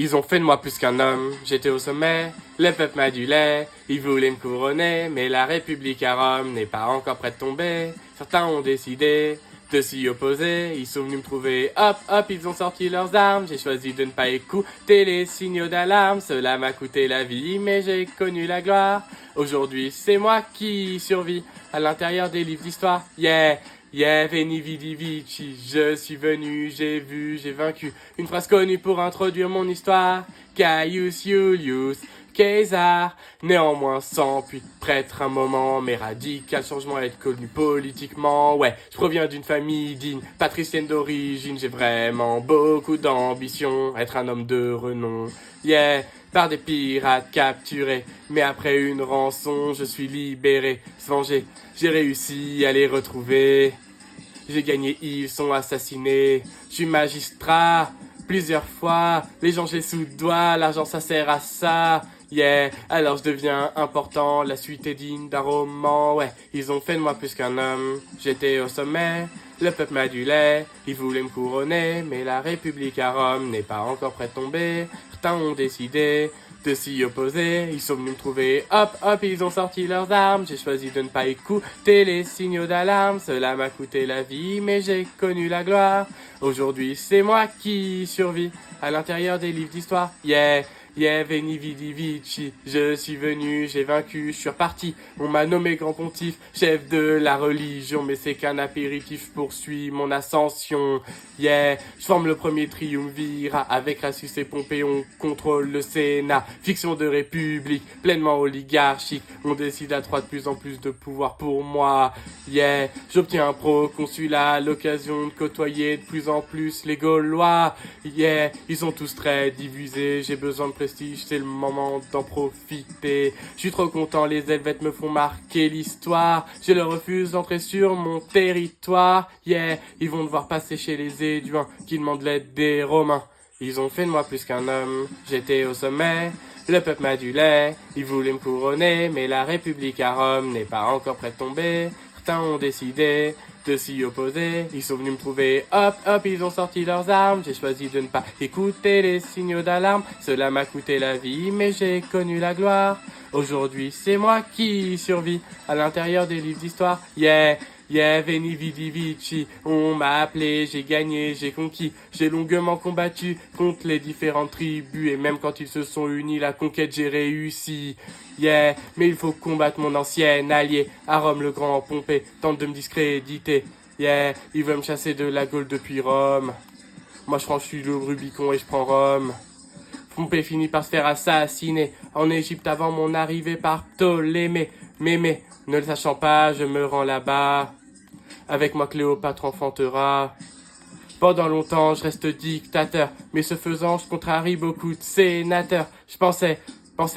Ils ont fait de moi plus qu'un homme, j'étais au sommet, le peuple m'adulait, ils voulaient me couronner, mais la République à Rome n'est pas encore prête de tomber. Certains ont décidé de s'y opposer, ils sont venus me trouver, hop hop, ils ont sorti leurs armes, j'ai choisi de ne pas écouter les signaux d'alarme, cela m'a coûté la vie, mais j'ai connu la gloire. Aujourd'hui c'est moi qui survis à l'intérieur des livres d'histoire, yeah. Yeah, veni vidi vici, je suis venu, j'ai vu, j'ai vaincu. Une phrase connue pour introduire mon histoire. Caius Iulius Caesar, néanmoins sans puis prêtre un moment, mais radical changement à être connu politiquement. Ouais, je proviens d'une famille digne, patricienne d'origine, j'ai vraiment beaucoup d'ambition, être un homme de renom. Yeah, par des pirates capturés, mais après une rançon, je suis libéré, se venger, j'ai réussi à les retrouver. J'ai gagné, ils sont assassinés, je suis magistrat, plusieurs fois, les gens j'ai sous le doigt, l'argent ça sert à ça. Yeah, alors je deviens important, la suite est digne d'un roman, ouais, ils ont fait de moi plus qu'un homme, j'étais au sommet, le peuple m'adulait, ils voulaient me couronner, mais la République à Rome n'est pas encore prête de tomber, certains ont décidé de s'y opposer, ils sont venus me trouver, hop hop, ils ont sorti leurs armes, j'ai choisi de ne pas écouter les signaux d'alarme, cela m'a coûté la vie, mais j'ai connu la gloire, aujourd'hui c'est moi qui survis à l'intérieur des livres d'histoire, yeah. Yeah, veni vidi vici, je suis venu, j'ai vaincu, je suis reparti. On m'a nommé grand pontife, chef de la religion, mais c'est qu'un apéritif poursuit mon ascension. Yeah, je forme le premier triumvirat, avec Crassus et Pompée, on contrôle le Sénat. Fiction de république, pleinement oligarchique, on décide à trois de plus en plus de pouvoir pour moi. Yeah, j'obtiens un proconsulat, l'occasion de côtoyer de plus en plus les Gaulois. Yeah, ils sont tous très divisés, j'ai besoin de prestige, c'est le moment d'en profiter. Je suis trop content, les Helvètes me font marquer l'histoire. Je leur refuse d'entrer sur mon territoire. Yeah, ils vont devoir passer chez les Éduins qui demandent l'aide des Romains. Ils ont fait de moi plus qu'un homme, j'étais au sommet. Le peuple m'adulait, ils voulaient me couronner, mais la République à Rome n'est pas encore prête de tomber. Certains ont décidé de s'y opposer, ils sont venus me trouver, hop hop, ils ont sorti leurs armes, j'ai choisi de ne pas écouter les signaux d'alarme, cela m'a coûté la vie, mais j'ai connu la gloire. Aujourd'hui c'est moi qui survis à l'intérieur des livres d'histoire, yeah. Yeah, veni vidi vici, on m'a appelé, j'ai gagné, j'ai conquis, j'ai longuement combattu contre les différentes tribus et même quand ils se sont unis, la conquête j'ai réussi. Yeah, mais il faut combattre mon ancien allié, à Rome le grand Pompée, tente de me discréditer. Yeah, il veut me chasser de la Gaule depuis Rome. Moi je franchis le Rubicon et je prends Rome. Pompée finit par se faire assassiner en Égypte avant mon arrivée par Ptolémée. Mémé, ne le sachant pas, je me rends là-bas. Avec moi Cléopâtre enfantera. Pendant longtemps je reste dictateur, mais ce faisant je contrarie beaucoup de sénateurs. Je pensais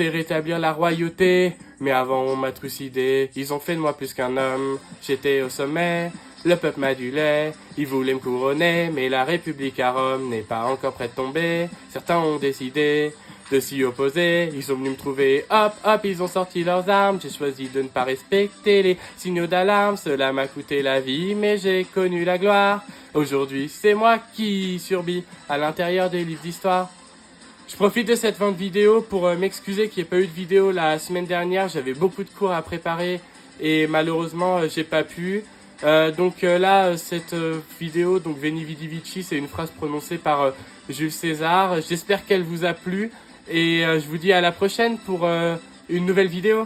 rétablir la royauté, mais avant on m'a trucidé. Ils ont fait de moi plus qu'un homme, j'étais au sommet. Le peuple m'adulait, ils voulaient me couronner, mais la République à Rome n'est pas encore prête de tomber. Certains ont décidé de s'y opposer, ils sont venus me trouver, hop hop, ils ont sorti leurs armes, j'ai choisi de ne pas respecter les signaux d'alarme, cela m'a coûté la vie, mais j'ai connu la gloire. Aujourd'hui c'est moi qui survis à l'intérieur des livres d'histoire. Je profite de cette fin de vidéo pour m'excuser qu'il n'y ait pas eu de vidéo la semaine dernière, j'avais beaucoup de cours à préparer et malheureusement j'ai pas pu. Cette vidéo, donc Veni Vidi Vici, c'est une phrase prononcée par Jules César. J'espère qu'elle vous a plu et je vous dis à la prochaine pour une nouvelle vidéo.